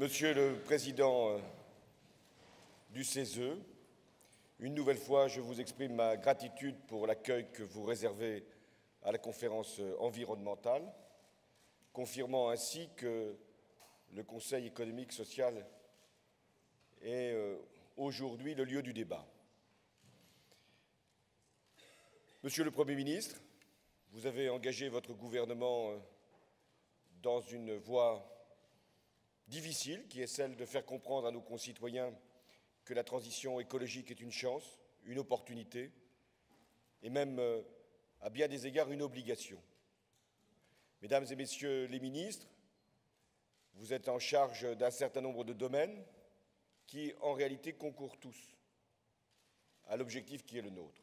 Monsieur le Président du CESE, une nouvelle fois, je vous exprime ma gratitude pour l'accueil que vous réservez à la conférence environnementale, confirmant ainsi que le Conseil économique social est aujourd'hui le lieu du débat. Monsieur le Premier ministre, vous avez engagé votre gouvernement dans une voie difficile, qui est celle de faire comprendre à nos concitoyens que la transition écologique est une chance, une opportunité, et même, à bien des égards, une obligation. Mesdames et Messieurs les ministres, vous êtes en charge d'un certain nombre de domaines qui, en réalité, concourent tous à l'objectif qui est le nôtre.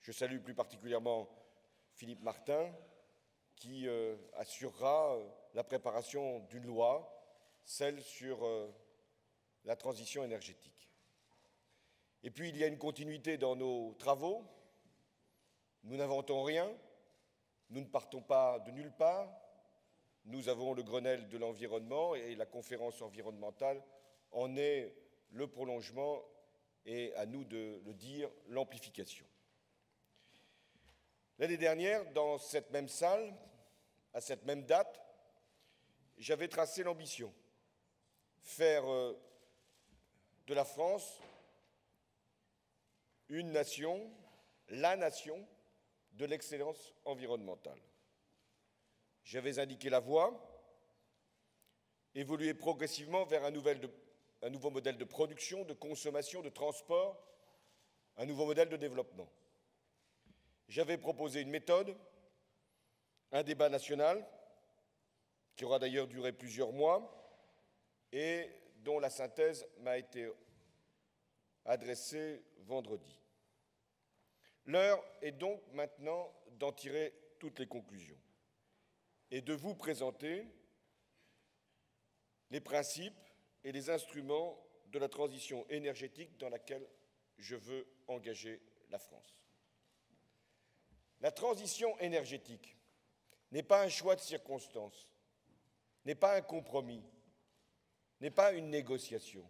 Je salue plus particulièrement Philippe Martin, qui assurera la préparation d'une loi, celle sur la transition énergétique. Et puis, il y a une continuité dans nos travaux. Nous n'inventons rien, nous ne partons pas de nulle part. Nous avons le Grenelle de l'environnement et la conférence environnementale en est le prolongement et, à nous de le dire, l'amplification. L'année dernière, dans cette même salle, à cette même date, j'avais tracé l'ambition, faire de la France une nation, la nation de l'excellence environnementale. J'avais indiqué la voie, évoluer progressivement vers un nouveau modèle de production, de consommation, de transport, un nouveau modèle de développement. J'avais proposé une méthode, un débat national, qui aura d'ailleurs duré plusieurs mois et dont la synthèse m'a été adressée vendredi. L'heure est donc maintenant d'en tirer toutes les conclusions et de vous présenter les principes et les instruments de la transition énergétique dans laquelle je veux engager la France. La transition énergétique n'est pas un choix de circonstances, n'est pas un compromis, n'est pas une négociation.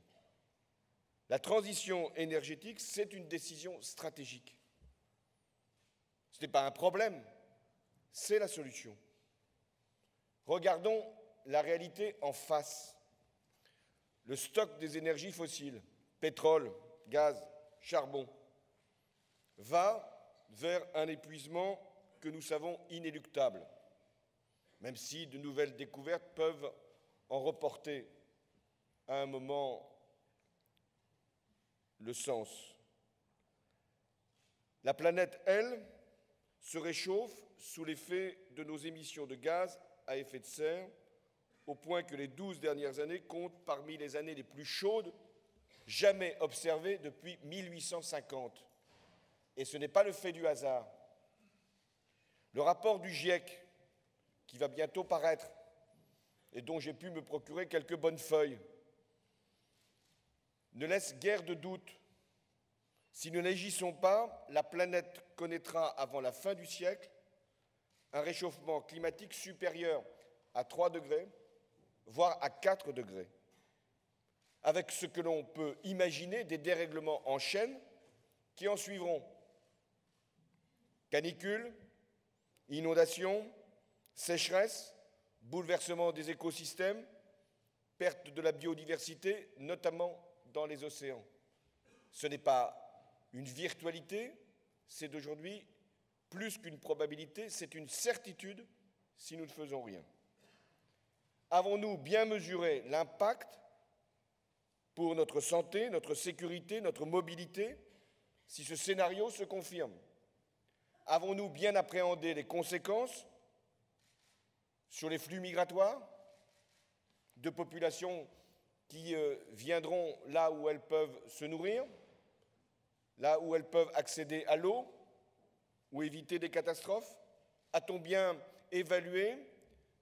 La transition énergétique, c'est une décision stratégique. Ce n'est pas un problème, c'est la solution. Regardons la réalité en face. Le stock des énergies fossiles, pétrole, gaz, charbon, va vers un épuisement que nous savons inéluctable, même si de nouvelles découvertes peuvent en reporter à un moment le sens. La planète, elle, se réchauffe sous l'effet de nos émissions de gaz à effet de serre, au point que les 12 dernières années comptent parmi les années les plus chaudes jamais observées depuis 1850. Et ce n'est pas le fait du hasard. Le rapport du GIEC, qui va bientôt paraître, et dont j'ai pu me procurer quelques bonnes feuilles, ne laisse guère de doute. Si nous n'agissons pas, la planète connaîtra avant la fin du siècle un réchauffement climatique supérieur à 3 degrés, voire à 4 degrés, avec ce que l'on peut imaginer des dérèglements en chaîne qui en suivront. Canicules, inondations, sécheresse, bouleversement des écosystèmes, perte de la biodiversité, notamment dans les océans. Ce n'est pas une virtualité, c'est d'aujourd'hui plus qu'une probabilité, c'est une certitude si nous ne faisons rien. Avons-nous bien mesuré l'impact pour notre santé, notre sécurité, notre mobilité, si ce scénario se confirme? Avons-nous bien appréhendé les conséquences sur les flux migratoires de populations qui viendront là où elles peuvent se nourrir, là où elles peuvent accéder à l'eau ou éviter des catastrophes? A-t-on bien évalué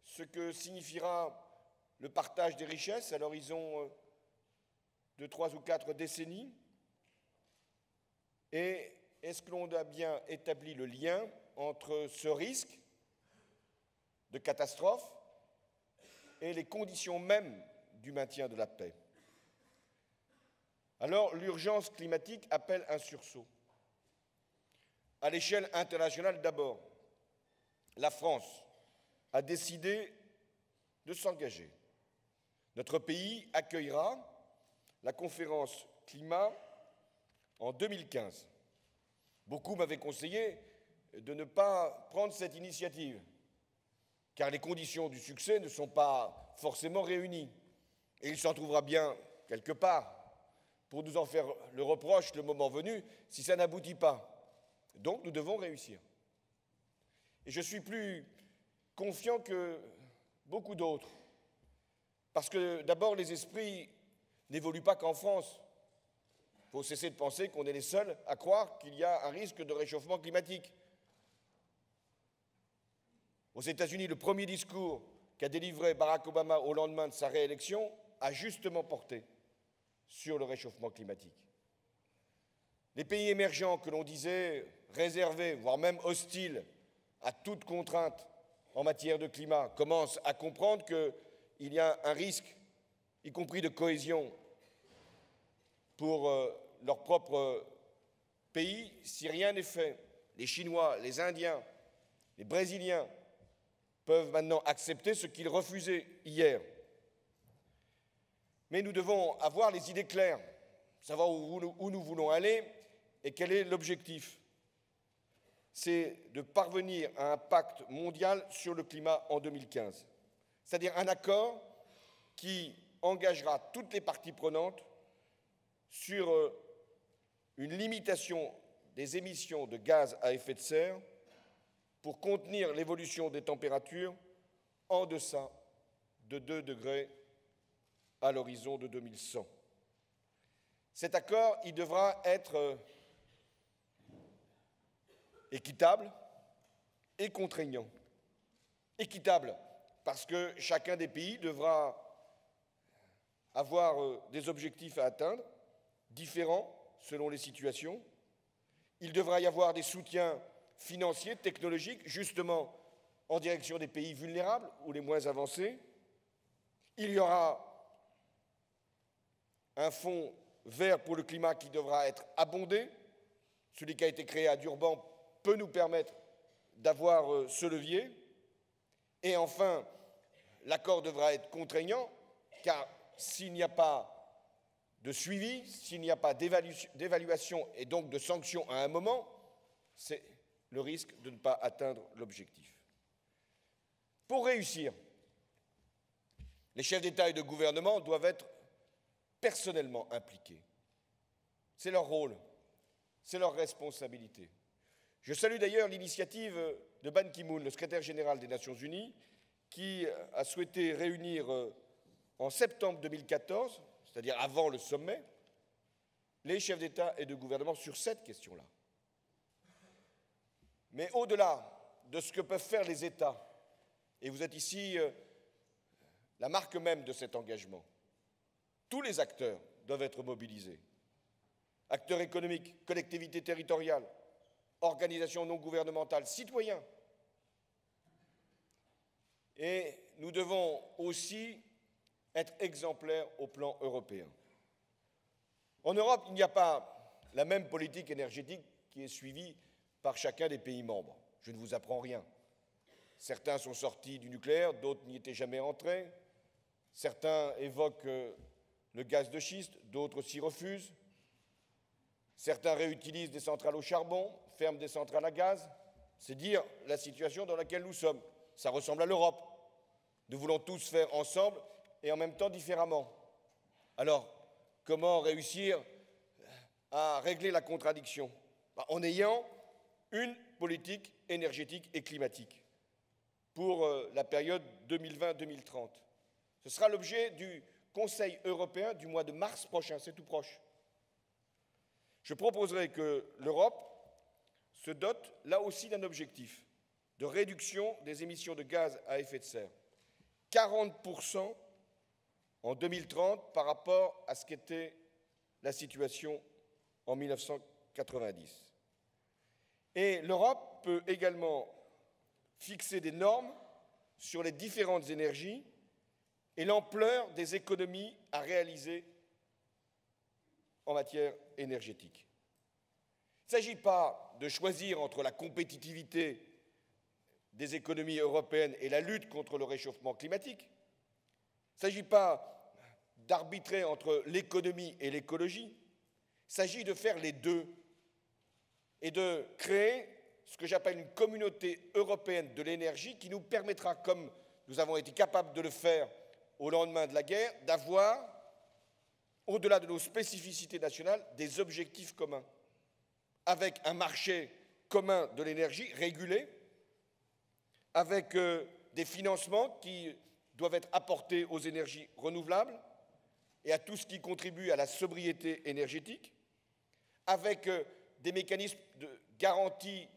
ce que signifiera le partage des richesses à l'horizon de 3 ou 4 décennies? Et est-ce que l'on a bien établi le lien entre ce risque de catastrophe et les conditions mêmes du maintien de la paix. Alors, l'urgence climatique appelle un sursaut. À l'échelle internationale d'abord, la France a décidé de s'engager. Notre pays accueillera la conférence climat en 2015. Beaucoup m'avaient conseillé de ne pas prendre cette initiative, car les conditions du succès ne sont pas forcément réunies. Et il s'en trouvera bien quelque part pour nous en faire le reproche le moment venu si ça n'aboutit pas. Donc nous devons réussir. Et je suis plus confiant que beaucoup d'autres, parce que d'abord les esprits n'évoluent pas qu'en France. Il faut cesser de penser qu'on est les seuls à croire qu'il y a un risque de réchauffement climatique. Aux États-Unis, le premier discours qu'a délivré Barack Obama au lendemain de sa réélection a justement porté sur le réchauffement climatique. Les pays émergents que l'on disait réservés, voire même hostiles à toute contrainte en matière de climat, commencent à comprendre qu'il y a un risque, y compris de cohésion, pour leur propre pays si rien n'est fait. Les Chinois, les Indiens, les Brésiliens peuvent maintenant accepter ce qu'ils refusaient hier. Mais nous devons avoir les idées claires, savoir où nous voulons aller et quel est l'objectif. C'est de parvenir à un pacte mondial sur le climat en 2015, c'est-à-dire un accord qui engagera toutes les parties prenantes sur une limitation des émissions de gaz à effet de serre pour contenir l'évolution des températures en deçà de 2 degrés à l'horizon de 2100. Cet accord, il devra être équitable et contraignant. Équitable, parce que chacun des pays devra avoir des objectifs à atteindre, différents selon les situations. Il devra y avoir des soutiens financiers, technologiques, justement en direction des pays vulnérables ou les moins avancés. Il y aura un fonds vert pour le climat qui devra être abondé. Celui qui a été créé à Durban peut nous permettre d'avoir ce levier. Et enfin, l'accord devra être contraignant, car s'il n'y a pas de suivi, s'il n'y a pas d'évaluation et donc de sanctions à un moment, c'est le risque de ne pas atteindre l'objectif. Pour réussir, les chefs d'État et de gouvernement doivent être personnellement impliqués. C'est leur rôle, c'est leur responsabilité. Je salue d'ailleurs l'initiative de Ban Ki-moon, le secrétaire général des Nations Unies, qui a souhaité réunir en septembre 2014, c'est-à-dire avant le sommet, les chefs d'État et de gouvernement sur cette question-là. Mais au-delà de ce que peuvent faire les États, et vous êtes ici la marque même de cet engagement, tous les acteurs doivent être mobilisés. Acteurs économiques, collectivités territoriales, organisations non gouvernementales, citoyens. Et nous devons aussi être exemplaires au plan européen. En Europe, il n'y a pas la même politique énergétique qui est suivie par chacun des pays membres. Je ne vous apprends rien. Certains sont sortis du nucléaire, d'autres n'y étaient jamais entrés. Certains évoquent le gaz de schiste, d'autres s'y refusent. Certains réutilisent des centrales au charbon, ferment des centrales à gaz. C'est dire la situation dans laquelle nous sommes. Ça ressemble à l'Europe. Nous voulons tous faire ensemble et en même temps différemment. Alors, comment réussir à régler la contradiction? En ayant une politique énergétique et climatique pour la période 2020-2030. Ce sera l'objet du Conseil européen du mois de mars prochain, c'est tout proche. Je proposerai que l'Europe se dote là aussi d'un objectif de réduction des émissions de gaz à effet de serre. 40% en 2030 par rapport à ce qu'était la situation en 1990. Et l'Europe peut également fixer des normes sur les différentes énergies et l'ampleur des économies à réaliser en matière énergétique. Il ne s'agit pas de choisir entre la compétitivité des économies européennes et la lutte contre le réchauffement climatique. Il ne s'agit pas d'arbitrer entre l'économie et l'écologie. Il s'agit de faire les deux et de créer ce que j'appelle une communauté européenne de l'énergie qui nous permettra, comme nous avons été capables de le faire au lendemain de la guerre, d'avoir, au-delà de nos spécificités nationales, des objectifs communs, avec un marché commun de l'énergie régulé, avec des financements qui doivent être apportés aux énergies renouvelables et à tout ce qui contribue à la sobriété énergétique, avec des mécanismes de garantie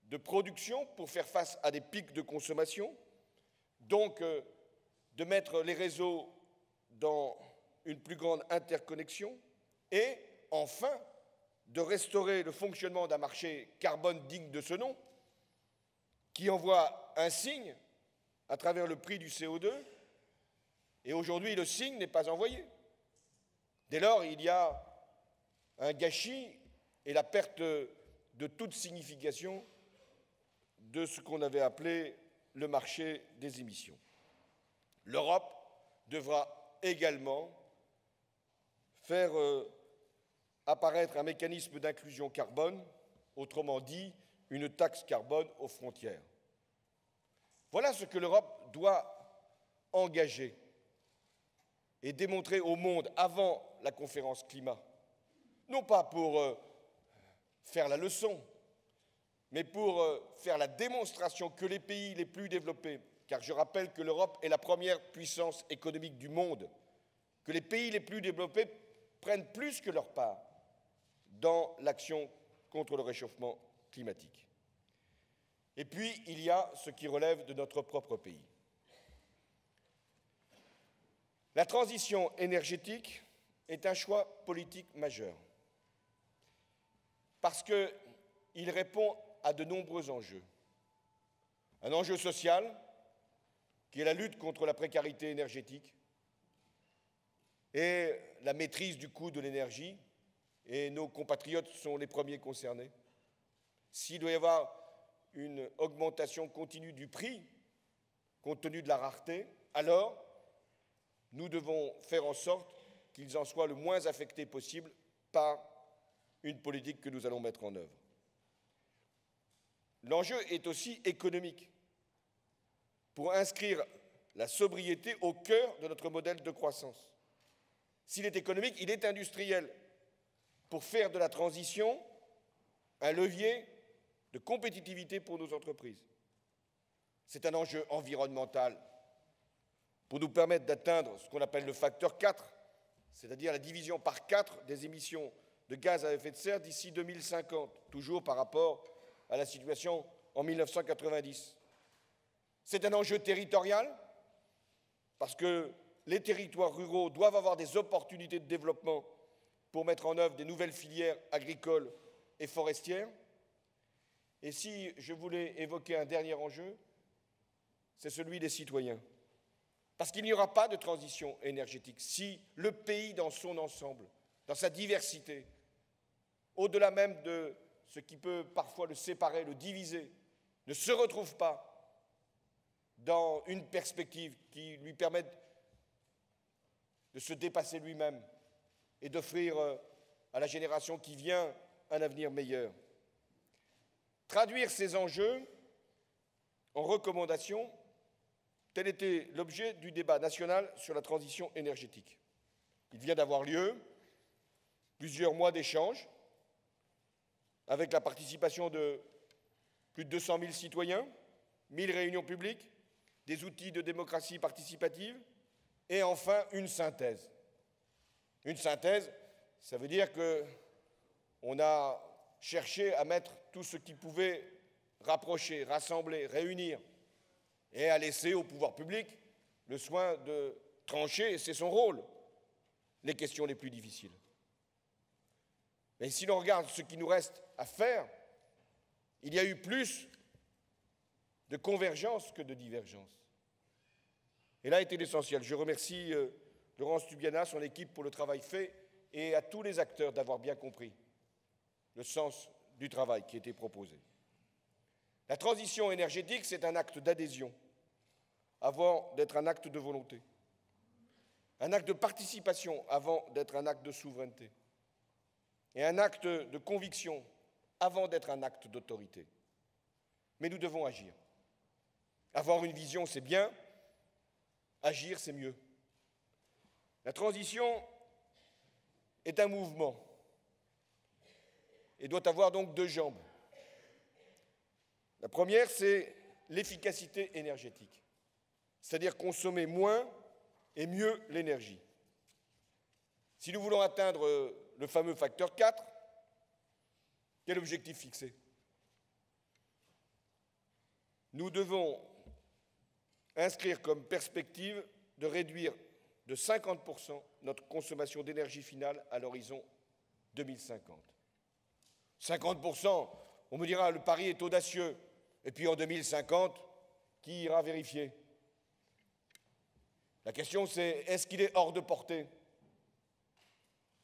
de production pour faire face à des pics de consommation, donc de mettre les réseaux dans une plus grande interconnexion et, enfin, de restaurer le fonctionnement d'un marché carbone digne de ce nom, qui envoie un signe à travers le prix du CO2, et aujourd'hui le signe n'est pas envoyé. Dès lors, il y a un gâchis et la perte de toute signification de ce qu'on avait appelé le marché des émissions. L'Europe devra également faire apparaître un mécanisme d'inclusion carbone, autrement dit, une taxe carbone aux frontières. Voilà ce que l'Europe doit engager et démontrer au monde avant la conférence climat, non pas pour faire la leçon, mais pour faire la démonstration que les pays les plus développés, car je rappelle que l'Europe est la première puissance économique du monde, que les pays les plus développés prennent plus que leur part dans l'action contre le réchauffement climatique. Et puis, il y a ce qui relève de notre propre pays. La transition énergétique est un choix politique majeur, parce qu'il répond à de nombreux enjeux. Un enjeu social, qui est la lutte contre la précarité énergétique et la maîtrise du coût de l'énergie, et nos compatriotes sont les premiers concernés. S'il doit y avoir une augmentation continue du prix, compte tenu de la rareté, alors nous devons faire en sorte qu'ils en soient le moins affectés possible par une politique que nous allons mettre en œuvre. L'enjeu est aussi économique, pour inscrire la sobriété au cœur de notre modèle de croissance. S'il est économique, il est industriel, pour faire de la transition un levier de compétitivité pour nos entreprises. C'est un enjeu environnemental, pour nous permettre d'atteindre ce qu'on appelle le facteur 4, c'est-à-dire la division par 4 des émissions de gaz à effet de serre d'ici 2050, toujours par rapport à la situation en 1990. C'est un enjeu territorial, parce que les territoires ruraux doivent avoir des opportunités de développement pour mettre en œuvre des nouvelles filières agricoles et forestières. Et si je voulais évoquer un dernier enjeu, c'est celui des citoyens. Parce qu'il n'y aura pas de transition énergétique si le pays dans son ensemble, dans sa diversité, au-delà même de ce qui peut parfois le séparer, le diviser, ne se retrouve pas dans une perspective qui lui permette de se dépasser lui-même et d'offrir à la génération qui vient un avenir meilleur. Traduire ces enjeux en recommandations, tel était l'objet du débat national sur la transition énergétique. Il vient d'avoir lieu plusieurs mois d'échanges avec la participation de plus de 200 000 citoyens, 1000 réunions publiques, des outils de démocratie participative et enfin une synthèse. Une synthèse, ça veut dire qu'on a cherché à mettre tout ce qui pouvait rapprocher, rassembler, réunir et à laisser au pouvoir public le soin de trancher, et c'est son rôle, les questions les plus difficiles. Mais si l'on regarde ce qui nous reste à faire, il y a eu plus de convergence que de divergence. Et là était l'essentiel. Je remercie Laurence Tubiana, son équipe pour le travail fait et à tous les acteurs d'avoir bien compris le sens du travail qui était proposé. La transition énergétique, c'est un acte d'adhésion avant d'être un acte de volonté, un acte de participation avant d'être un acte de souveraineté, et un acte de conviction avant d'être un acte d'autorité. Mais nous devons agir. Avoir une vision, c'est bien, agir, c'est mieux. La transition est un mouvement et doit avoir donc deux jambes. La première, c'est l'efficacité énergétique, c'est-à-dire consommer moins et mieux l'énergie. Si nous voulons atteindre le fameux facteur 4, quel objectif fixer? Nous devons inscrire comme perspective de réduire de 50% notre consommation d'énergie finale à l'horizon 2050. 50%, on me dira, le pari est audacieux. Et puis en 2050, qui ira vérifier? La question c'est, est-ce qu'il est hors de portée?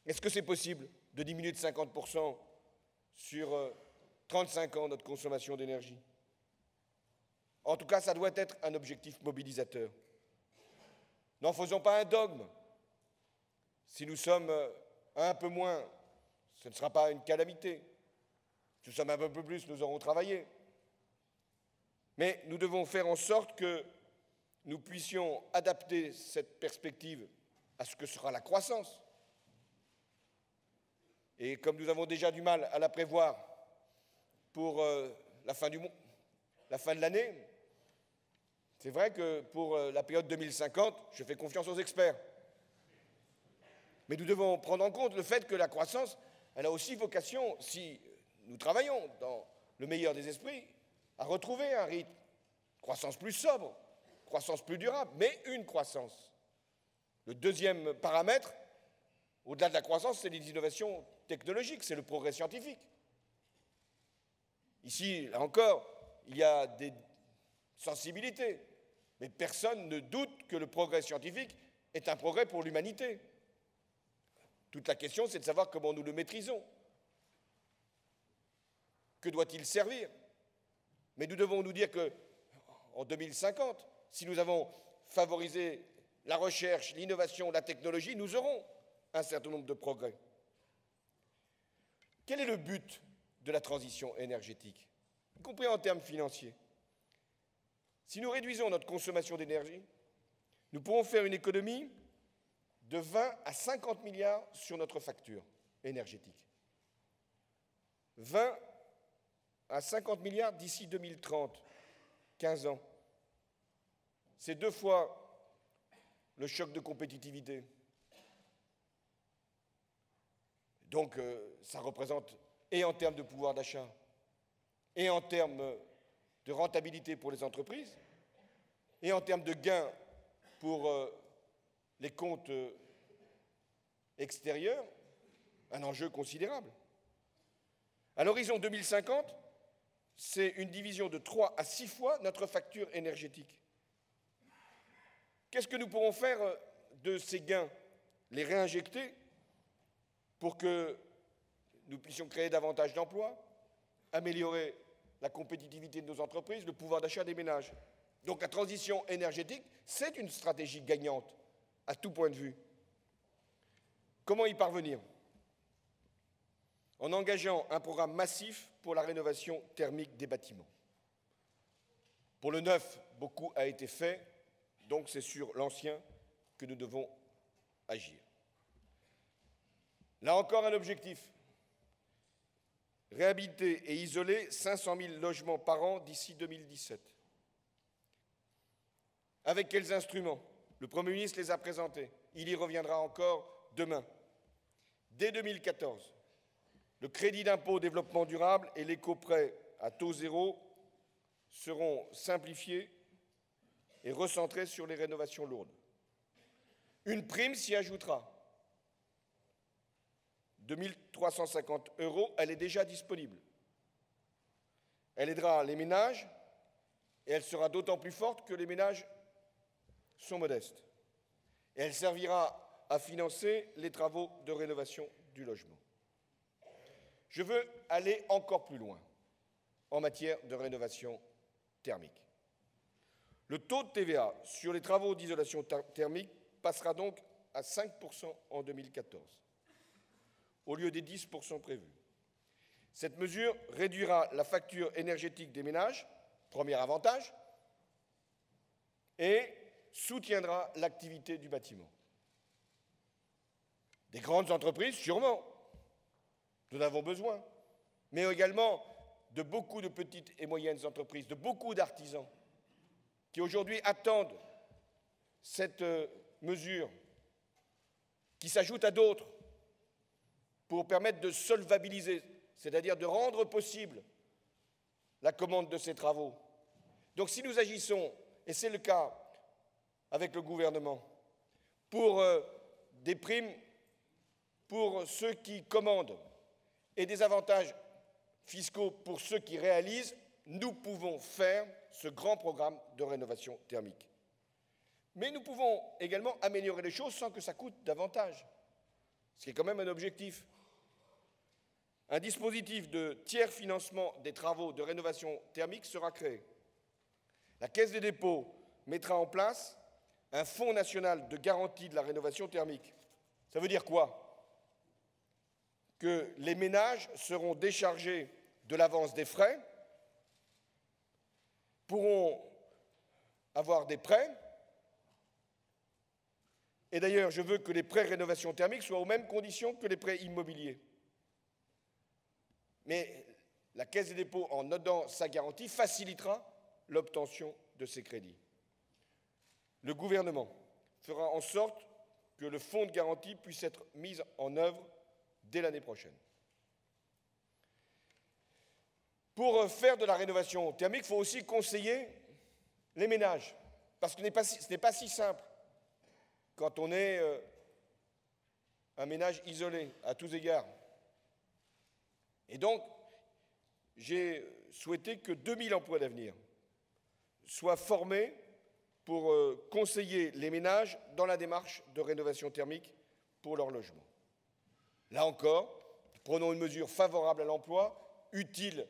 Est-ce que c'est possible de diminuer de 50% sur 35 ans notre consommation d'énergie? En tout cas, ça doit être un objectif mobilisateur. N'en faisons pas un dogme. Si nous sommes un peu moins, ce ne sera pas une calamité. Si nous sommes un peu plus, nous aurons travaillé. Mais nous devons faire en sorte que nous puissions adapter cette perspective à ce que sera la croissance. Et comme nous avons déjà du mal à la prévoir pour la fin de l'année, c'est vrai que pour la période 2050, je fais confiance aux experts. Mais nous devons prendre en compte le fait que la croissance, elle a aussi vocation, si nous travaillons dans le meilleur des esprits, à retrouver un rythme. Croissance plus sobre, croissance plus durable, mais une croissance. Le deuxième paramètre, au-delà de la croissance, c'est les innovations technologiques, c'est le progrès scientifique. Ici, là encore, il y a des sensibilités, mais personne ne doute que le progrès scientifique est un progrès pour l'humanité. Toute la question, c'est de savoir comment nous le maîtrisons. Que doit-il servir? Mais nous devons nous dire qu'en 2050, si nous avons favorisé la recherche, l'innovation, la technologie, nous aurons un certain nombre de progrès. Quel est le but de la transition énergétique, y compris en termes financiers? Si nous réduisons notre consommation d'énergie, nous pourrons faire une économie de 20 à 50 milliards sur notre facture énergétique. 20 à 50 milliards d'ici 2030, 15 ans. C'est 2 fois le choc de compétitivité. Donc, ça représente, et en termes de pouvoir d'achat, et en termes de rentabilité pour les entreprises, et en termes de gains pour les comptes extérieurs, un enjeu considérable. À l'horizon 2050, c'est une division de 3 à 6 fois notre facture énergétique. Qu'est-ce que nous pourrons faire de ces gains? Les réinjecter pour que nous puissions créer davantage d'emplois, améliorer la compétitivité de nos entreprises, le pouvoir d'achat des ménages. Donc la transition énergétique, c'est une stratégie gagnante à tout point de vue. Comment y parvenir? En engageant un programme massif pour la rénovation thermique des bâtiments. Pour le neuf, beaucoup a été fait, donc c'est sur l'ancien que nous devons agir. Là encore un objectif. Réhabiliter et isoler 500 000 logements par an d'ici 2017. Avec quels instruments? Le Premier ministre les a présentés. Il y reviendra encore demain. Dès 2014, le crédit d'impôt au développement durable et l'éco-prêt à taux zéro seront simplifiés et recentrés sur les rénovations lourdes. Une prime s'y ajoutera. De 1 350 €, elle est déjà disponible. Elle aidera les ménages et elle sera d'autant plus forte que les ménages sont modestes. Et elle servira à financer les travaux de rénovation du logement. Je veux aller encore plus loin en matière de rénovation thermique. Le taux de TVA sur les travaux d'isolation thermique passera donc à 5% en 2014, au lieu des 10% prévus. Cette mesure réduira la facture énergétique des ménages, premier avantage, et soutiendra l'activité du bâtiment. Des grandes entreprises, sûrement, nous en avons besoin, mais également de beaucoup de petites et moyennes entreprises, de beaucoup d'artisans qui aujourd'hui attendent cette mesure qui s'ajoute à d'autres pour permettre de solvabiliser, c'est-à-dire de rendre possible la commande de ces travaux. Donc si nous agissons, et c'est le cas avec le gouvernement, pour des primes pour ceux qui commandent et des avantages fiscaux pour ceux qui réalisent, nous pouvons faire ce grand programme de rénovation thermique. Mais nous pouvons également améliorer les choses sans que ça coûte davantage, ce qui est quand même un objectif. Un dispositif de tiers financement des travaux de rénovation thermique sera créé. La Caisse des dépôts mettra en place un fonds national de garantie de la rénovation thermique. Ça veut dire quoi? Que les ménages seront déchargés de l'avance des frais, pourront avoir des prêts, et d'ailleurs je veux que les prêts rénovation thermique soient aux mêmes conditions que les prêts immobiliers. Mais la Caisse des dépôts, en donnant sa garantie, facilitera l'obtention de ces crédits. Le gouvernement fera en sorte que le fonds de garantie puisse être mis en œuvre dès l'année prochaine. Pour faire de la rénovation thermique, il faut aussi conseiller les ménages, parce que ce n'est pas si simple quand on est un ménage isolé à tous égards. Et donc, j'ai souhaité que 2000 emplois d'avenir soient formés pour conseiller les ménages dans la démarche de rénovation thermique pour leur logement. Là encore, prenons une mesure favorable à l'emploi, utile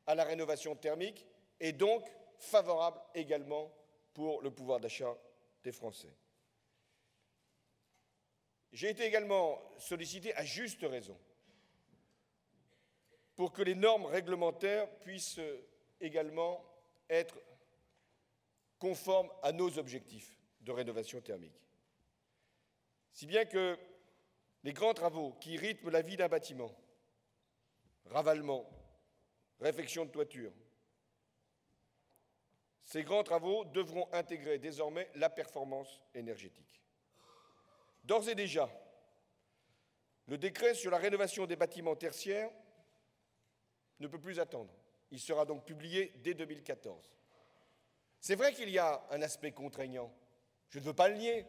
à la rénovation thermique et donc favorable également pour le pouvoir d'achat des Français. J'ai été également sollicité à juste raison pour que les normes réglementaires puissent également être conformes à nos objectifs de rénovation thermique. Si bien que les grands travaux qui rythment la vie d'un bâtiment, ravalement, réfection de toiture, ces grands travaux devront intégrer désormais la performance énergétique. D'ores et déjà, le décret sur la rénovation des bâtiments tertiaires ne peut plus attendre. Il sera donc publié dès 2014. C'est vrai qu'il y a un aspect contraignant, je ne veux pas le nier,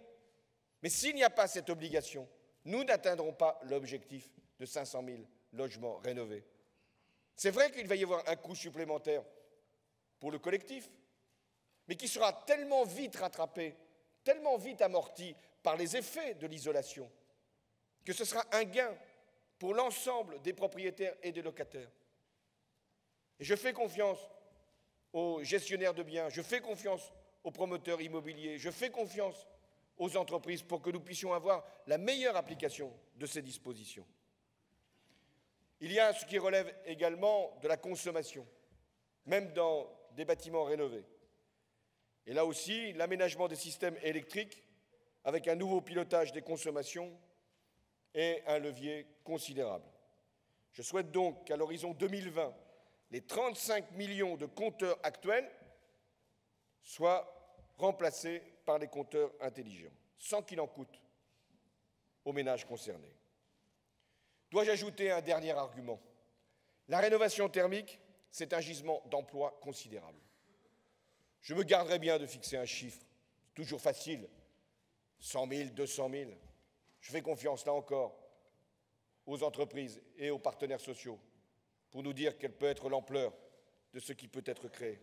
mais s'il n'y a pas cette obligation, nous n'atteindrons pas l'objectif de 500 000 logements rénovés. C'est vrai qu'il va y avoir un coût supplémentaire pour le collectif, mais qui sera tellement vite rattrapé, tellement vite amorti par les effets de l'isolation, que ce sera un gain pour l'ensemble des propriétaires et des locataires. Et je fais confiance aux gestionnaires de biens, je fais confiance aux promoteurs immobiliers, je fais confiance aux entreprises pour que nous puissions avoir la meilleure application de ces dispositions. Il y a ce qui relève également de la consommation, même dans des bâtiments rénovés. Et là aussi, l'aménagement des systèmes électriques, avec un nouveau pilotage des consommations, est un levier considérable. Je souhaite donc qu'à l'horizon 2020, les 35 millions de compteurs actuels soient remplacés par des compteurs intelligents, sans qu'il en coûte aux ménages concernés. Dois-je ajouter un dernier argument? La rénovation thermique, c'est un gisement d'emploi considérable. Je me garderai bien de fixer un chiffre, c'est toujours facile, 100 000, 200 000. Je fais confiance, là encore, aux entreprises et aux partenaires sociaux pour nous dire quelle peut être l'ampleur de ce qui peut être créé.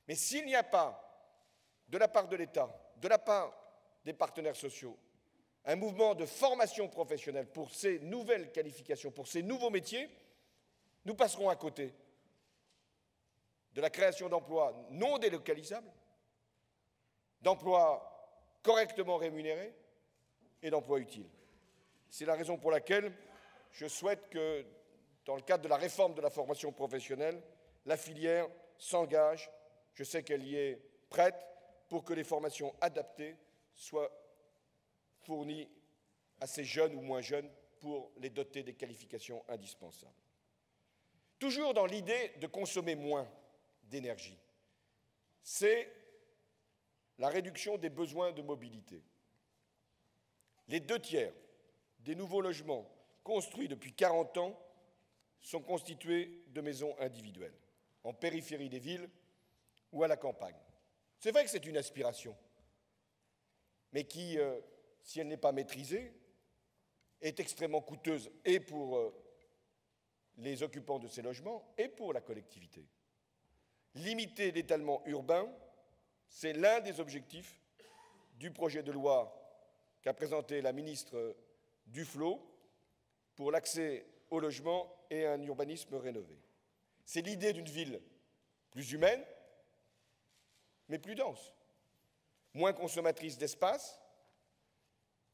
Mais s'il n'y a pas, de la part de l'État, de la part des partenaires sociaux, un mouvement de formation professionnelle pour ces nouvelles qualifications, pour ces nouveaux métiers, nous passerons à côté de la création d'emplois non délocalisables, d'emplois correctement rémunérés et d'emplois utiles. C'est la raison pour laquelle je souhaite que, dans le cadre de la réforme de la formation professionnelle, la filière s'engage, je sais qu'elle y est prête, pour que les formations adaptées soient fournies à ces jeunes ou moins jeunes pour les doter des qualifications indispensables. Toujours dans l'idée de consommer moins d'énergie, c'est la réduction des besoins de mobilité. Les 2/3 des nouveaux logements construits depuis 40 ans sont constitués de maisons individuelles, en périphérie des villes ou à la campagne. C'est vrai que c'est une aspiration, mais qui, si elle n'est pas maîtrisée, est extrêmement coûteuse et pour les occupants de ces logements et pour la collectivité. Limiter l'étalement urbain, c'est l'un des objectifs du projet de loi qu'a présenté la ministre Duflot pour l'accès au logement et un urbanisme rénové. C'est l'idée d'une ville plus humaine, mais plus dense, moins consommatrice d'espace.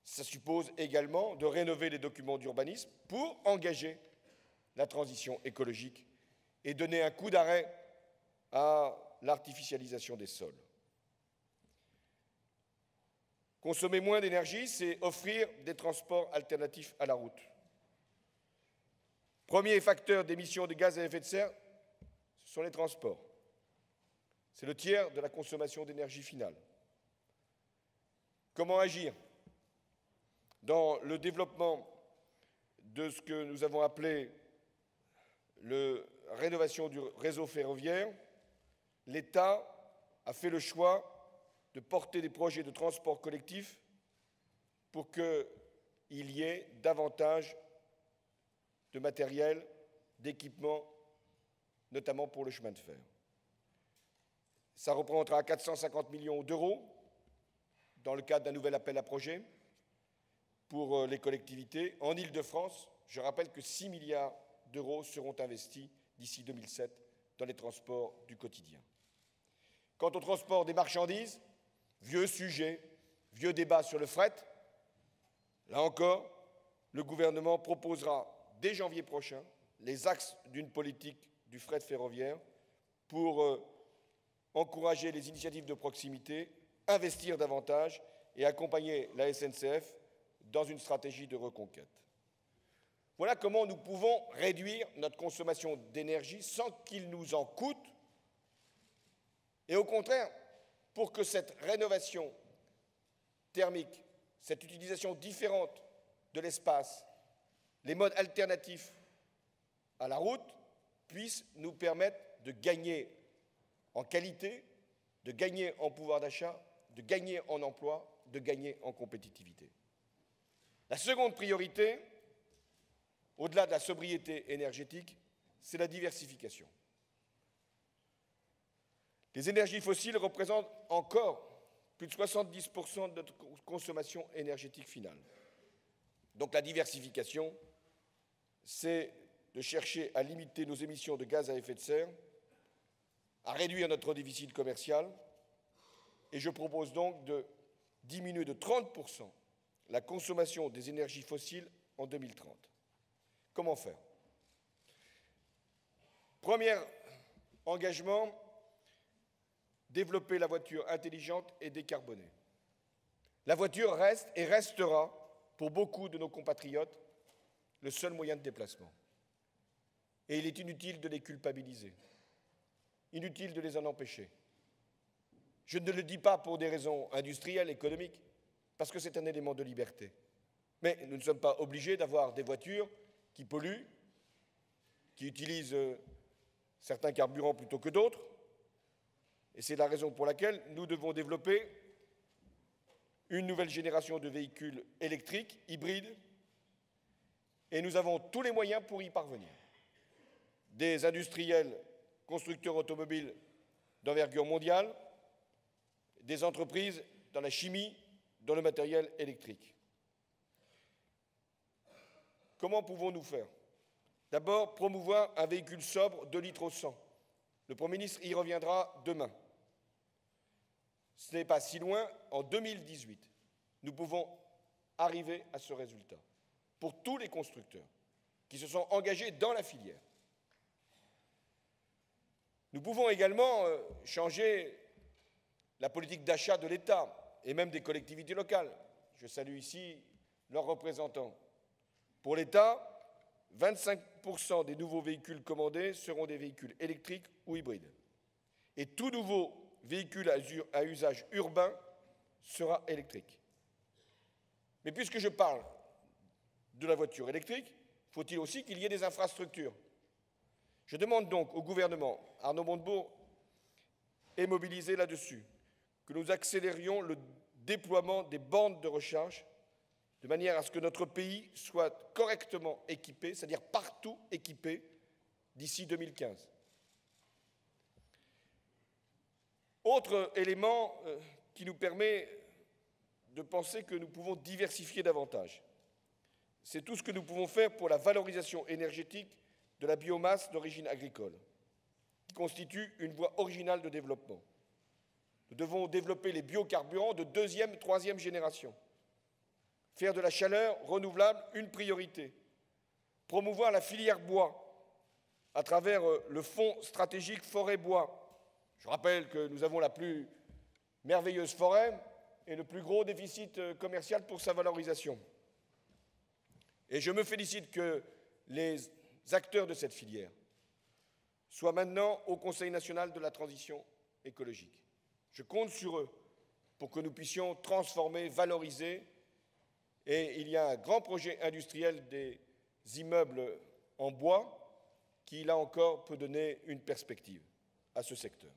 Ça suppose également de rénover les documents d'urbanisme pour engager la transition écologique et donner un coup d'arrêt à l'artificialisation des sols. Consommer moins d'énergie, c'est offrir des transports alternatifs à la route. Premier facteur d'émissions de gaz à effet de serre, ce sont les transports. C'est le tiers de la consommation d'énergie finale. Comment agir dans le développement de ce que nous avons appelé la rénovation du réseau ferroviaire? L'État a fait le choix de porter des projets de transport collectif pour qu'il y ait davantage de matériel, d'équipement, notamment pour le chemin de fer. Ça représentera 450 millions d'euros dans le cadre d'un nouvel appel à projet pour les collectivités. En Île-de-France, je rappelle que 6 milliards d'euros seront investis d'ici 2007 dans les transports du quotidien. Quant au transport des marchandises, vieux sujet, vieux débat sur le fret, là encore, le gouvernement proposera dès janvier prochain les axes d'une politique du fret ferroviaire pour encourager les initiatives de proximité, investir davantage et accompagner la SNCF dans une stratégie de reconquête. Voilà comment nous pouvons réduire notre consommation d'énergie sans qu'il nous en coûte. Et au contraire, pour que cette rénovation thermique, cette utilisation différente de l'espace, les modes alternatifs à la route puissent nous permettre de gagner en qualité, de gagner en pouvoir d'achat, de gagner en emploi, de gagner en compétitivité. La seconde priorité, au-delà de la sobriété énergétique, c'est la diversification. Les énergies fossiles représentent encore plus de 70% de notre consommation énergétique finale. Donc la diversification, c'est de chercher à limiter nos émissions de gaz à effet de serre, à réduire notre déficit commercial, et je propose donc de diminuer de 30% la consommation des énergies fossiles en 2030. Comment faire? Premier engagement, développer la voiture intelligente et décarbonée. La voiture reste et restera, pour beaucoup de nos compatriotes, le seul moyen de déplacement. Et il est inutile de les culpabiliser, inutile de les en empêcher. Je ne le dis pas pour des raisons industrielles, économiques, parce que c'est un élément de liberté. Mais nous ne sommes pas obligés d'avoir des voitures qui polluent, qui utilisent certains carburants plutôt que d'autres. Et c'est la raison pour laquelle nous devons développer une nouvelle génération de véhicules électriques, hybrides, et nous avons tous les moyens pour y parvenir. Des industriels constructeurs automobiles d'envergure mondiale, des entreprises dans la chimie, dans le matériel électrique. Comment pouvons-nous faire? D'abord, promouvoir un véhicule sobre 2 litres au 100. Le Premier ministre y reviendra demain. Ce n'est pas si loin, en 2018, nous pouvons arriver à ce résultat pour tous les constructeurs qui se sont engagés dans la filière. Nous pouvons également changer la politique d'achat de l'État et même des collectivités locales. Je salue ici leurs représentants. Pour l'État, 25% des nouveaux véhicules commandés seront des véhicules électriques ou hybrides. Et tout nouveau véhicule à usage urbain sera électrique. Mais puisque je parle de la voiture électrique, faut-il aussi qu'il y ait des infrastructures. Je demande donc au gouvernement, Arnaud Montebourg est mobilisé là-dessus, que nous accélérions le déploiement des bornes de recharge de manière à ce que notre pays soit correctement équipé, c'est-à-dire partout équipé, d'ici 2015. Autre élément qui nous permet de penser que nous pouvons diversifier davantage, c'est tout ce que nous pouvons faire pour la valorisation énergétique de la biomasse d'origine agricole, qui constitue une voie originale de développement. Nous devons développer les biocarburants de 2e, 3e génération, faire de la chaleur renouvelable une priorité, promouvoir la filière bois à travers le fonds stratégique forêt-bois. Je rappelle que nous avons la plus merveilleuse forêt et le plus gros déficit commercial pour sa valorisation. Et je me félicite que les acteurs de cette filière soient maintenant au Conseil national de la transition écologique. Je compte sur eux pour que nous puissions transformer, valoriser. Et il y a un grand projet industriel des immeubles en bois qui, là encore, peut donner une perspective à ce secteur.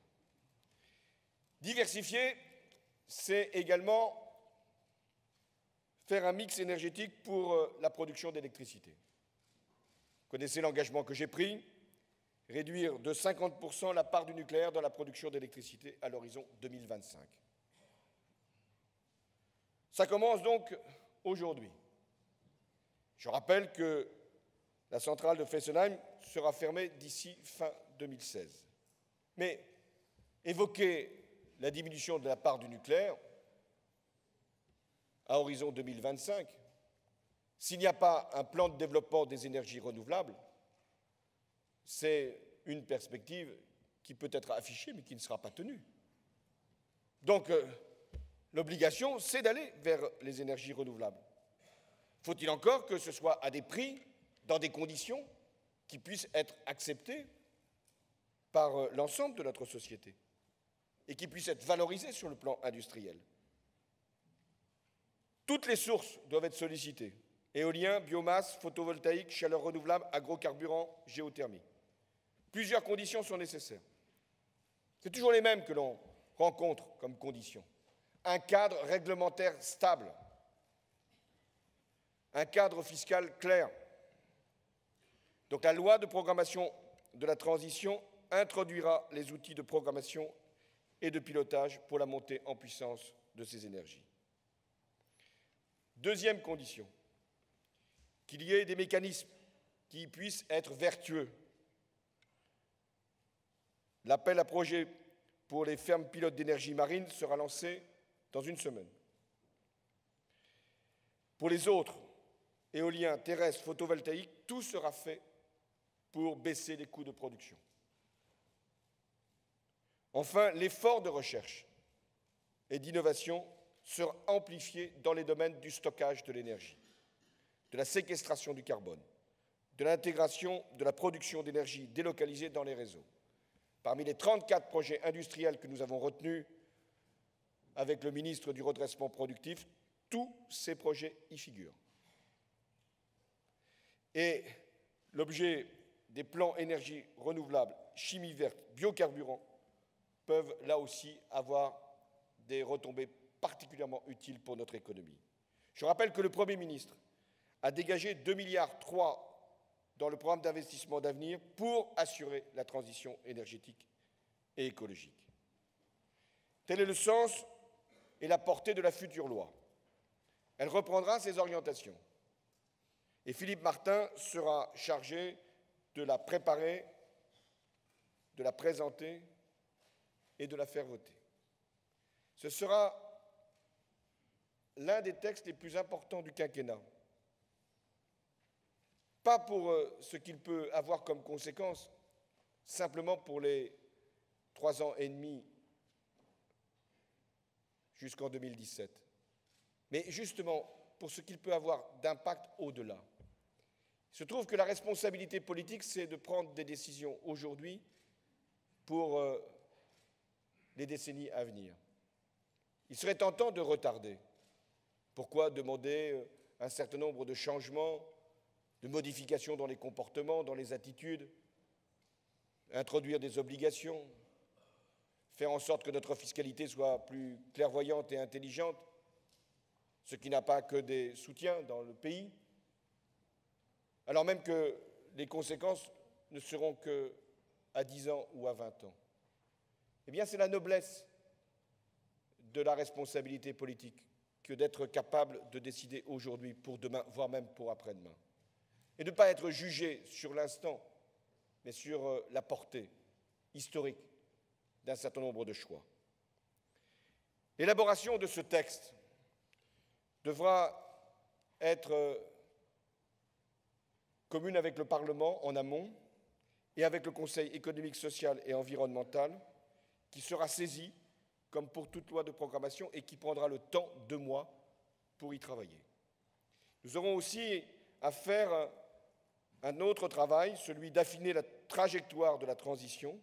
Diversifier, c'est également faire un mix énergétique pour la production d'électricité. Vous connaissez l'engagement que j'ai pris, réduire de 50% la part du nucléaire dans la production d'électricité à l'horizon 2025. Ça commence donc aujourd'hui. Je rappelle que la centrale de Fessenheim sera fermée d'ici fin 2016. Mais évoquer la diminution de la part du nucléaire à horizon 2025, s'il n'y a pas un plan de développement des énergies renouvelables, c'est une perspective qui peut être affichée mais qui ne sera pas tenue. Donc, l'obligation, c'est d'aller vers les énergies renouvelables. Faut-il encore que ce soit à des prix, dans des conditions qui puissent être acceptées par l'ensemble de notre société et qui puissent être valorisées sur le plan industriel. Toutes les sources doivent être sollicitées. Éolien, biomasse, photovoltaïque, chaleur renouvelable, agrocarburants, géothermie. Plusieurs conditions sont nécessaires. C'est toujours les mêmes que l'on rencontre comme conditions. Un cadre réglementaire stable, un cadre fiscal clair. Donc la loi de programmation de la transition introduira les outils de programmation et de pilotage pour la montée en puissance de ces énergies. Deuxième condition, qu'il y ait des mécanismes qui puissent être vertueux. L'appel à projets pour les fermes pilotes d'énergie marine sera lancé dans une semaine. Pour les autres, éoliens, terrestres, photovoltaïques, tout sera fait pour baisser les coûts de production. Enfin, l'effort de recherche et d'innovation sera amplifié dans les domaines du stockage de l'énergie, de la séquestration du carbone, de l'intégration de la production d'énergie délocalisée dans les réseaux. Parmi les 34 projets industriels que nous avons retenus avec le ministre du redressement productif, tous ces projets y figurent. Et l'objet des plans énergie renouvelable, chimie verte, biocarburants peuvent là aussi avoir des retombées particulièrement utiles pour notre économie. Je rappelle que le Premier ministre a dégagé 2,3 milliards dans le programme d'investissement d'avenir pour assurer la transition énergétique et écologique. Tel est le sens et la portée de la future loi. Elle reprendra ses orientations. Et Philippe Martin sera chargé de la préparer, de la présenter et de la faire voter. Ce sera l'un des textes les plus importants du quinquennat. Pas pour ce qu'il peut avoir comme conséquence, simplement pour les 3 ans et demi jusqu'en 2017, mais justement pour ce qu'il peut avoir d'impact au-delà. Il se trouve que la responsabilité politique, c'est de prendre des décisions aujourd'hui pour les décennies à venir. Il serait tentant de retarder. Pourquoi demander un certain nombre de changements, de modifications dans les comportements, dans les attitudes, introduire des obligations, faire en sorte que notre fiscalité soit plus clairvoyante et intelligente, ce qui n'a pas que des soutiens dans le pays, alors même que les conséquences ne seront qu'à 10 ans ou à 20 ans. Eh bien, c'est la noblesse de la responsabilité politique que d'être capable de décider aujourd'hui pour demain, voire même pour après-demain. Et de ne pas être jugé sur l'instant, mais sur la portée historique d'un certain nombre de choix. L'élaboration de ce texte devra être commune avec le Parlement en amont et avec le Conseil économique, social et environnemental, qui sera saisi comme pour toute loi de programmation et qui prendra le temps 2 mois pour y travailler. Nous aurons aussi à faire un autre travail, celui d'affiner la trajectoire de la transition,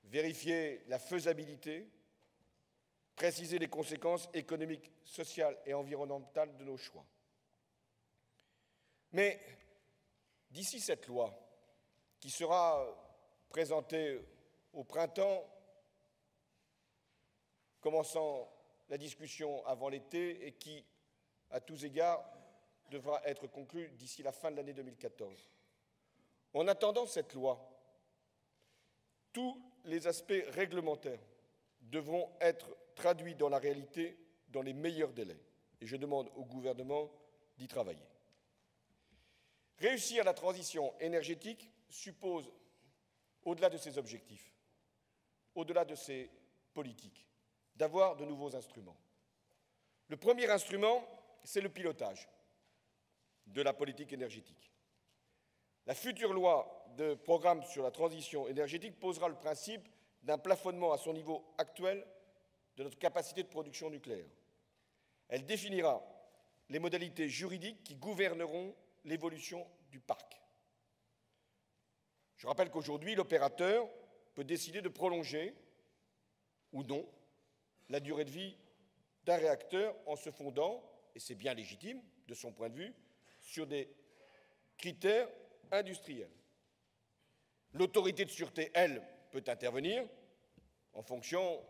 vérifier la faisabilité, préciser les conséquences économiques, sociales et environnementales de nos choix. Mais d'ici cette loi, qui sera présentée au printemps, commençant la discussion avant l'été et qui, à tous égards, devra être conclue d'ici la fin de l'année 2014. En attendant cette loi, tous les aspects réglementaires devront être traduits dans la réalité dans les meilleurs délais. Et je demande au gouvernement d'y travailler. Réussir la transition énergétique suppose, au-delà de ces objectifs, au-delà de ces politiques, d'avoir de nouveaux instruments. Le premier instrument, c'est le pilotage de la politique énergétique. La future loi de programme sur la transition énergétique posera le principe d'un plafonnement à son niveau actuel de notre capacité de production nucléaire. Elle définira les modalités juridiques qui gouverneront l'évolution du parc. Je rappelle qu'aujourd'hui, l'opérateur peut décider de prolonger ou non la durée de vie d'un réacteur en se fondant, et c'est bien légitime de son point de vue, sur des critères industriels. L'autorité de sûreté, elle, peut intervenir en fonction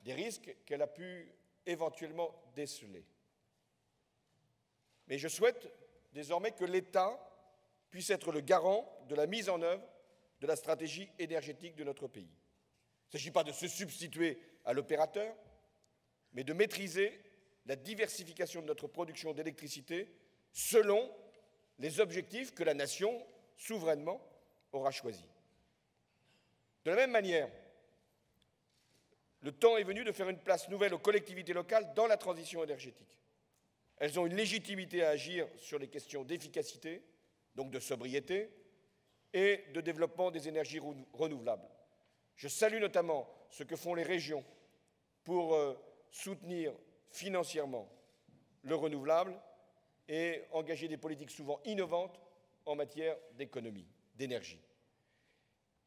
des risques qu'elle a pu éventuellement déceler. Mais je souhaite désormais que l'État puisse être le garant de la mise en œuvre de la stratégie énergétique de notre pays. Il ne s'agit pas de se substituer à l'opérateur, mais de maîtriser la diversification de notre production d'électricité selon les objectifs que la nation, souverainement, aura choisis. De la même manière, le temps est venu de faire une place nouvelle aux collectivités locales dans la transition énergétique. Elles ont une légitimité à agir sur les questions d'efficacité, donc de sobriété, et de développement des énergies renouvelables. Je salue notamment ce que font les régions pour soutenir financièrement le renouvelable et engager des politiques souvent innovantes en matière d'économie, d'énergie.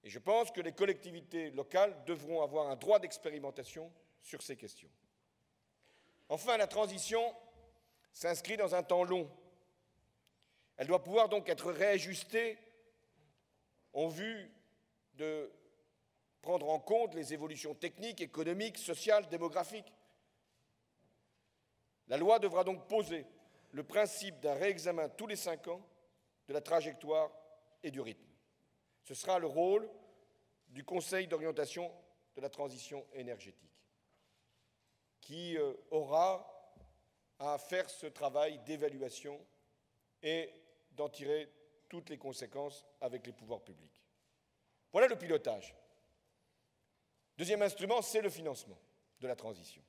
Et je pense que les collectivités locales devront avoir un droit d'expérimentation sur ces questions. Enfin, la transition s'inscrit dans un temps long. Elle doit pouvoir donc être réajustée en vue de prendre en compte les évolutions techniques, économiques, sociales, démographiques. La loi devra donc poser le principe d'un réexamen tous les 5 ans de la trajectoire et du rythme. Ce sera le rôle du Conseil d'orientation de la transition énergétique. qui aura à faire ce travail d'évaluation et d'en tirer toutes les conséquences avec les pouvoirs publics. Voilà le pilotage. Deuxième instrument, c'est le financement de la transition.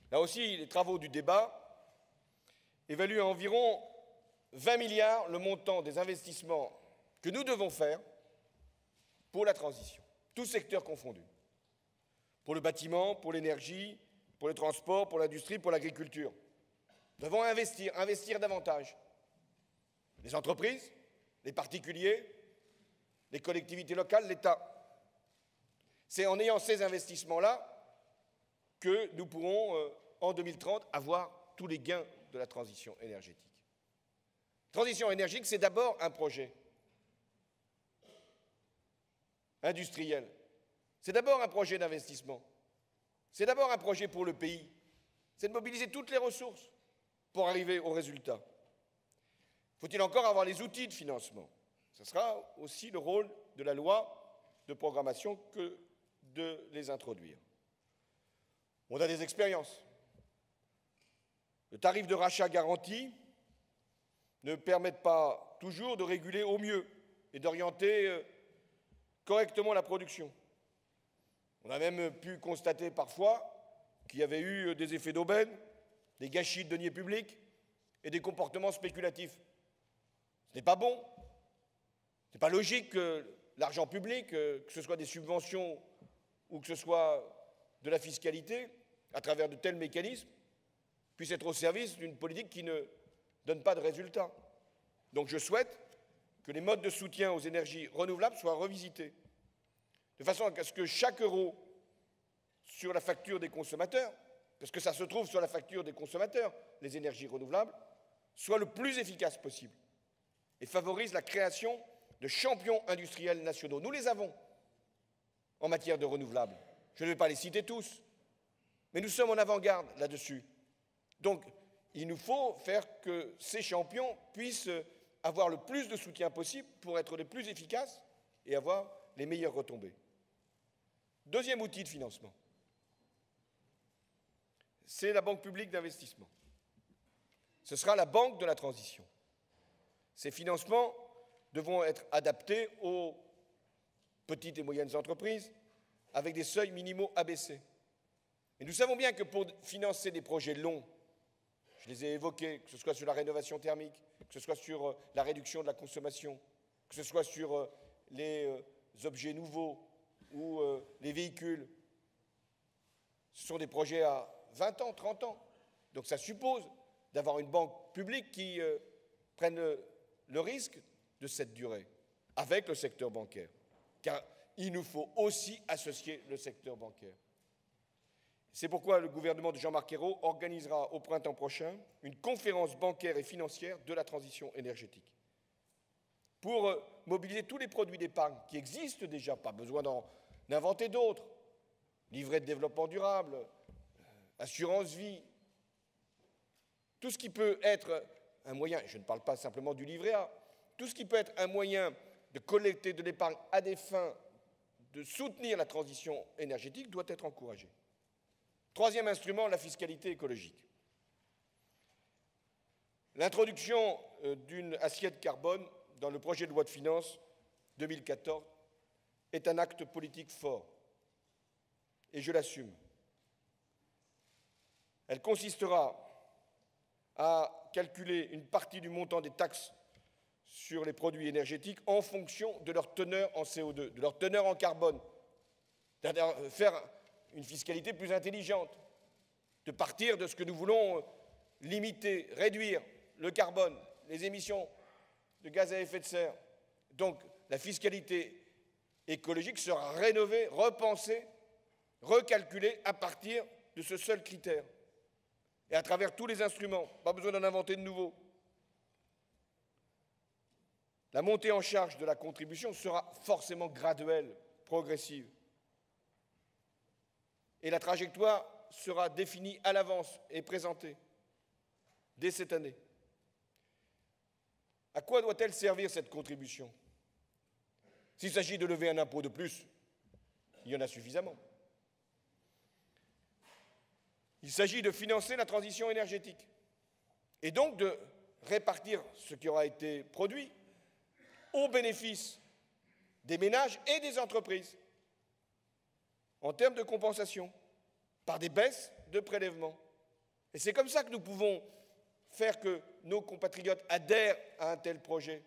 Là aussi, les travaux du débat évaluent à environ 20 milliards le montant des investissements que nous devons faire pour la transition, tous secteurs confondus. Pour le bâtiment, pour l'énergie, pour le transport, pour l'industrie, pour l'agriculture. Nous devons investir davantage. Les entreprises, les particuliers, les collectivités locales, l'État. C'est en ayant ces investissements-là que nous pourrons, en 2030, avoir tous les gains de la transition énergétique. Transition énergétique, c'est d'abord un projet industriel. C'est d'abord un projet d'investissement. C'est d'abord un projet pour le pays. C'est de mobiliser toutes les ressources pour arriver au résultat. Faut-il encore avoir les outils de financement? Ce sera aussi le rôle de la loi de programmation que de les introduire. On a des expériences. Le tarif de rachat garanti ne permet pas toujours de réguler au mieux et d'orienter correctement la production. On a même pu constater parfois qu'il y avait eu des effets d'aubaine, des gâchis de deniers publics et des comportements spéculatifs. Ce n'est pas bon. Ce n'est pas logique que l'argent public, que ce soit des subventions ou que ce soit de la fiscalité, à travers de tels mécanismes, puisse être au service d'une politique qui ne donne pas de résultats. Donc je souhaite que les modes de soutien aux énergies renouvelables soient revisités, de façon à ce que chaque euro sur la facture des consommateurs, parce que ça se trouve sur la facture des consommateurs, les énergies renouvelables, soit le plus efficace possible et favorise la création de champions industriels nationaux. Nous les avons en matière de renouvelables. Je ne vais pas les citer tous, mais nous sommes en avant-garde là-dessus. Donc, il nous faut faire que ces champions puissent avoir le plus de soutien possible pour être les plus efficaces et avoir les meilleures retombées. Deuxième outil de financement, c'est la Banque publique d'investissement. Ce sera la banque de la transition. Ces financements devront être adaptés aux petites et moyennes entreprises avec des seuils minimaux abaissés. Et nous savons bien que pour financer des projets longs, je les ai évoqués, que ce soit sur la rénovation thermique, que ce soit sur la réduction de la consommation, que ce soit sur les objets nouveaux ou les véhicules, ce sont des projets à 20 ans, 30 ans. Donc ça suppose d'avoir une banque publique qui prenne le risque de cette durée avec le secteur bancaire. Car il nous faut aussi associer le secteur bancaire. C'est pourquoi le gouvernement de Jean-Marc Ayrault organisera au printemps prochain une conférence bancaire et financière de la transition énergétique pour mobiliser tous les produits d'épargne qui existent déjà, pas besoin d'en inventer d'autres, livret de développement durable, assurance vie, tout ce qui peut être un moyen, je ne parle pas simplement du livret A, tout ce qui peut être un moyen de collecter de l'épargne à des fins de soutenir la transition énergétique doit être encouragé. Troisième instrument, la fiscalité écologique. L'introduction d'une assiette carbone dans le projet de loi de finances 2014 est un acte politique fort, et je l'assume. Elle consistera à calculer une partie du montant des taxes sur les produits énergétiques en fonction de leur teneur en CO2, de leur teneur en carbone, c'est-à-dire faire une fiscalité plus intelligente, de partir de ce que nous voulons limiter, réduire le carbone, les émissions de gaz à effet de serre. Donc la fiscalité écologique sera rénovée, repensée, recalculée à partir de ce seul critère. Et à travers tous les instruments, pas besoin d'en inventer de nouveaux. La montée en charge de la contribution sera forcément graduelle, progressive. Et la trajectoire sera définie à l'avance et présentée dès cette année. À quoi doit-elle servir cette contribution? S'il s'agit de lever un impôt de plus, il y en a suffisamment. Il s'agit de financer la transition énergétique et donc de répartir ce qui aura été produit au bénéfice des ménages et des entreprises en termes de compensation par des baisses de prélèvements. Et c'est comme ça que nous pouvons faire que nos compatriotes adhèrent à un tel projet,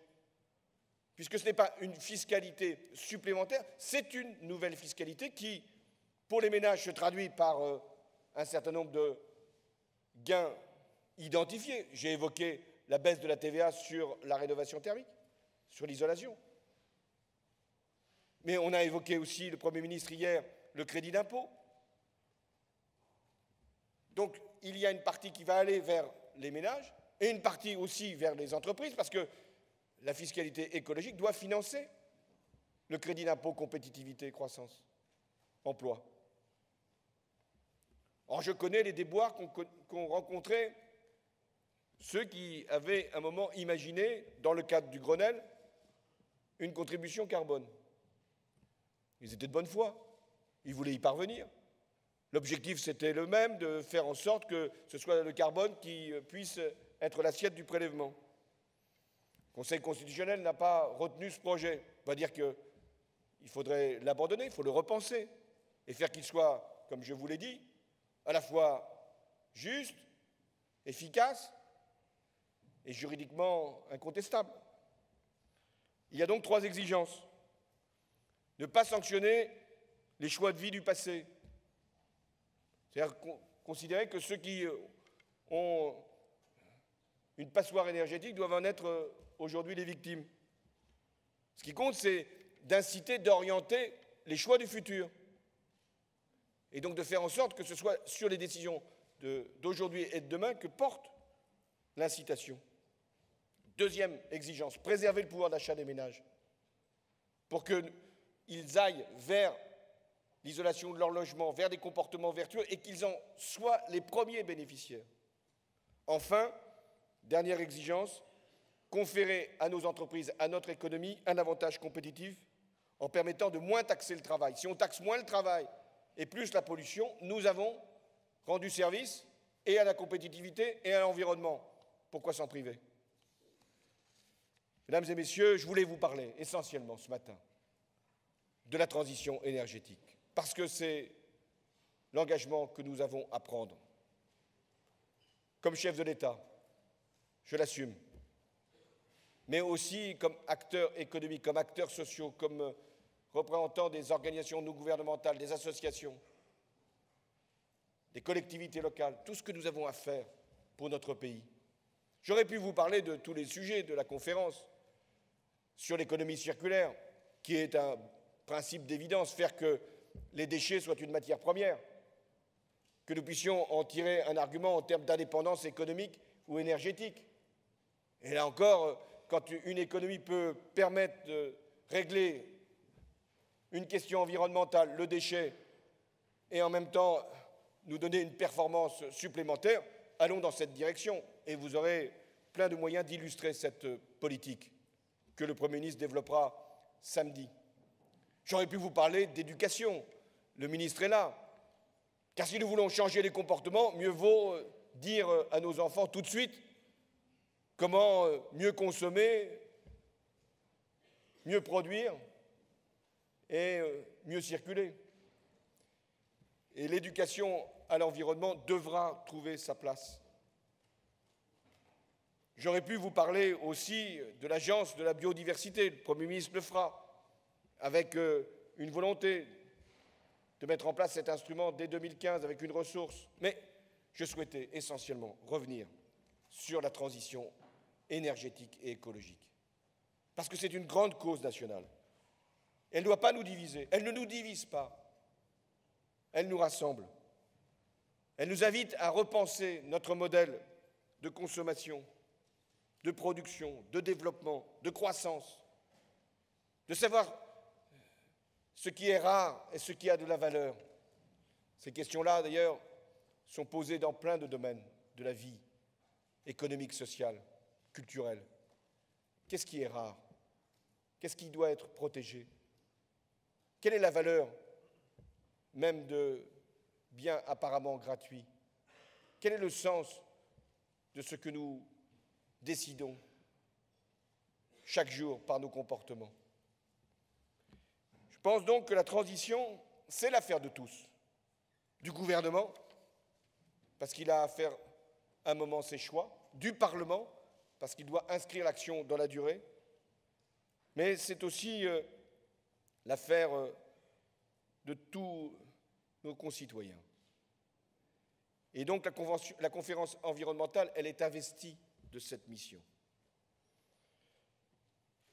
puisque ce n'est pas une fiscalité supplémentaire, c'est une nouvelle fiscalité qui, pour les ménages, se traduit par un certain nombre de gains identifiés. J'ai évoqué la baisse de la TVA sur la rénovation thermique, sur l'isolation. Mais on a évoqué aussi, le Premier ministre hier, le crédit d'impôt. Donc il y a une partie qui va aller vers les ménages et une partie aussi vers les entreprises, parce que la fiscalité écologique doit financer le crédit d'impôt compétitivité et croissance, emploi. Or, je connais les déboires qu'ont rencontrés ceux qui avaient à un moment imaginé, dans le cadre du Grenelle, une contribution carbone. Ils étaient de bonne foi, ils voulaient y parvenir. L'objectif, c'était le même, de faire en sorte que ce soit le carbone qui puisse être l'assiette du prélèvement. Le Conseil constitutionnel n'a pas retenu ce projet. On va dire qu'il faudrait l'abandonner, il faut le repenser et faire qu'il soit, comme je vous l'ai dit, à la fois juste, efficace et juridiquement incontestable. Il y a donc 3 exigences. Ne pas sanctionner les choix de vie du passé. C'est-à-dire considérer que ceux qui ont une passoire énergétique doivent en être aujourd'hui les victimes. Ce qui compte, c'est d'inciter, d'orienter les choix du futur. Et donc de faire en sorte que ce soit sur les décisions d'aujourd'hui et de demain que porte l'incitation. Deuxième exigence, préserver le pouvoir d'achat des ménages pour qu'ils aillent vers l'isolation de leur logement, vers des comportements vertueux et qu'ils en soient les premiers bénéficiaires. Enfin, dernière exigence, conférer à nos entreprises, à notre économie, un avantage compétitif en permettant de moins taxer le travail. Si on taxe moins le travail et plus la pollution, nous avons rendu service et à la compétitivité et à l'environnement. Pourquoi s'en priver? Mesdames et messieurs, je voulais vous parler essentiellement ce matin de la transition énergétique, parce que c'est l'engagement que nous avons à prendre. Comme chef de l'État, je l'assume, mais aussi comme acteur économique, comme acteurs sociaux, comme représentant des organisations non gouvernementales, des associations, des collectivités locales, tout ce que nous avons à faire pour notre pays. J'aurais pu vous parler de tous les sujets de la conférence sur l'économie circulaire, qui est un principe d'évidence, faire que les déchets soient une matière première, que nous puissions en tirer un argument en termes d'indépendance économique ou énergétique. Et là encore, quand une économie peut permettre de régler une question environnementale, le déchet, et en même temps nous donner une performance supplémentaire, allons dans cette direction et vous aurez plein de moyens d'illustrer cette politique que le Premier ministre développera samedi. J'aurais pu vous parler d'éducation, le ministre est là, car si nous voulons changer les comportements, mieux vaut dire à nos enfants tout de suite comment mieux consommer, mieux produire et mieux circuler. Et l'éducation à l'environnement devra trouver sa place. J'aurais pu vous parler aussi de l'Agence de la biodiversité, le Premier ministre le fera, avec une volonté de mettre en place cet instrument dès 2015 avec une ressource. Mais je souhaitais essentiellement revenir sur la transition énergétique et écologique. Parce que c'est une grande cause nationale. Elle ne doit pas nous diviser. Elle ne nous divise pas. Elle nous rassemble. Elle nous invite à repenser notre modèle de consommation, de production, de développement, de croissance, de savoir ce qui est rare et ce qui a de la valeur. Ces questions-là, d'ailleurs, sont posées dans plein de domaines de la vie économique, sociale, culturelle. Qu'est-ce qui est rare? Qu'est-ce qui doit être protégé? Quelle est la valeur même de biens apparemment gratuits? Quel est le sens de ce que nous décidons chaque jour par nos comportements? Je pense donc que la transition, c'est l'affaire de tous, du gouvernement, parce qu'il a à faire un moment ses choix, du Parlement, parce qu'il doit inscrire l'action dans la durée, mais c'est aussi l'affaire de tous nos concitoyens. Et donc la conférence environnementale, elle est investie de cette mission.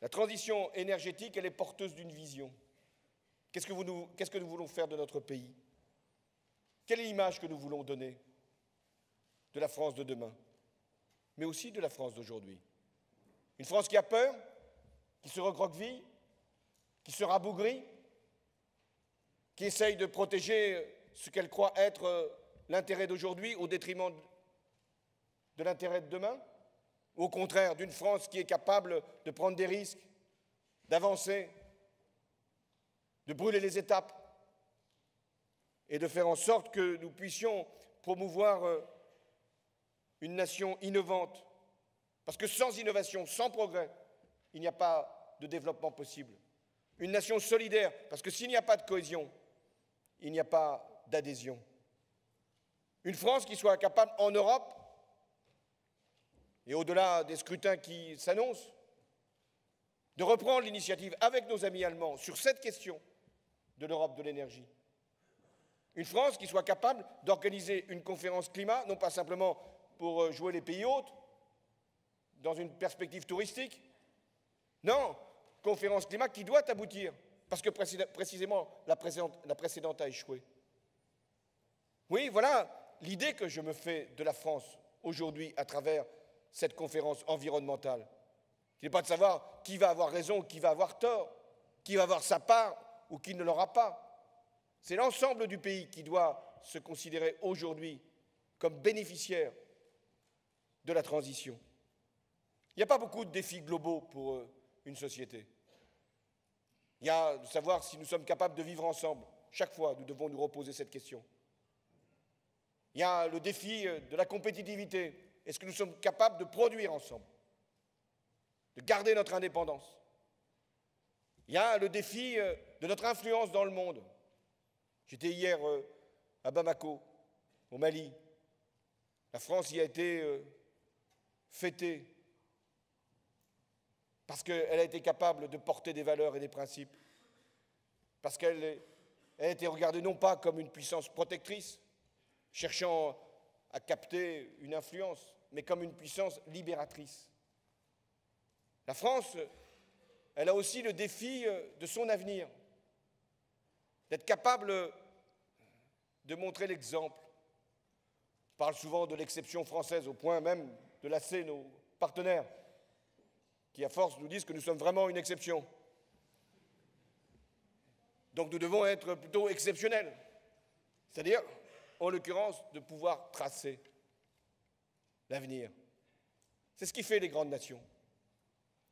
La transition énergétique, elle est porteuse d'une vision. Qu'est-ce que nous voulons faire de notre pays? Quelle est l'image que nous voulons donner de la France de demain, mais aussi de la France d'aujourd'hui? Une France qui a peur, qui se recroqueville, qui se rabougrit, qui essaye de protéger ce qu'elle croit être l'intérêt d'aujourd'hui au détriment de l'intérêt de demain? Ou au contraire, d'une France qui est capable de prendre des risques, d'avancer, de brûler les étapes et de faire en sorte que nous puissions promouvoir une nation innovante? Parce que sans innovation, sans progrès, il n'y a pas de développement possible. Une nation solidaire, parce que s'il n'y a pas de cohésion, il n'y a pas d'adhésion. Une France qui soit capable, en Europe, et au-delà des scrutins qui s'annoncent, de reprendre l'initiative avec nos amis allemands sur cette question de l'Europe de l'énergie. Une France qui soit capable d'organiser une conférence climat, non pas simplement pour jouer les pays hôtes, dans une perspective touristique. Non, conférence climat qui doit aboutir, parce que précisément la précédente a échoué. Oui, voilà l'idée que je me fais de la France aujourd'hui à travers cette conférence environnementale. Ce n'est pas de savoir qui va avoir raison ou qui va avoir tort, qui va avoir sa part ou qui ne l'aura pas. C'est l'ensemble du pays qui doit se considérer aujourd'hui comme bénéficiaire de la transition. Il n'y a pas beaucoup de défis globaux pour une société. Il y a de savoir si nous sommes capables de vivre ensemble. Chaque fois, nous devons nous reposer cette question. Il y a le défi de la compétitivité. Est-ce que nous sommes capables de produire ensemble, de garder notre indépendance? Il y a le défi de notre influence dans le monde. J'étais hier à Bamako, au Mali. La France y a été fêtée parce qu'elle a été capable de porter des valeurs et des principes, parce qu'elle a été regardée non pas comme une puissance protectrice, cherchant à capter une influence, mais comme une puissance libératrice. La France, elle a aussi le défi de son avenir, d'être capable de montrer l'exemple. On parle souvent de l'exception française, au point même de lasser nos partenaires, qui à force nous disent que nous sommes vraiment une exception. Donc nous devons être plutôt exceptionnels, c'est-à-dire, en l'occurrence, de pouvoir tracer l'avenir. C'est ce qui fait les grandes nations,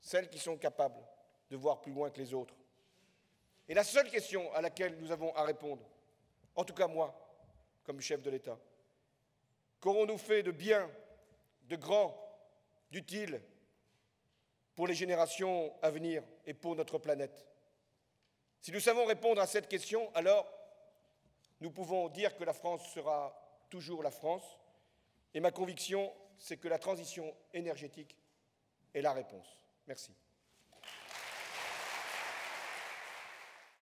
celles qui sont capables de voir plus loin que les autres. Et la seule question à laquelle nous avons à répondre, en tout cas moi, comme chef de l'État, qu'aurons-nous fait de bien, de grand, d'utile pour les générations à venir et pour notre planète? Si nous savons répondre à cette question, alors nous pouvons dire que la France sera toujours la France. Et ma conviction, c'est que la transition énergétique est la réponse. Merci.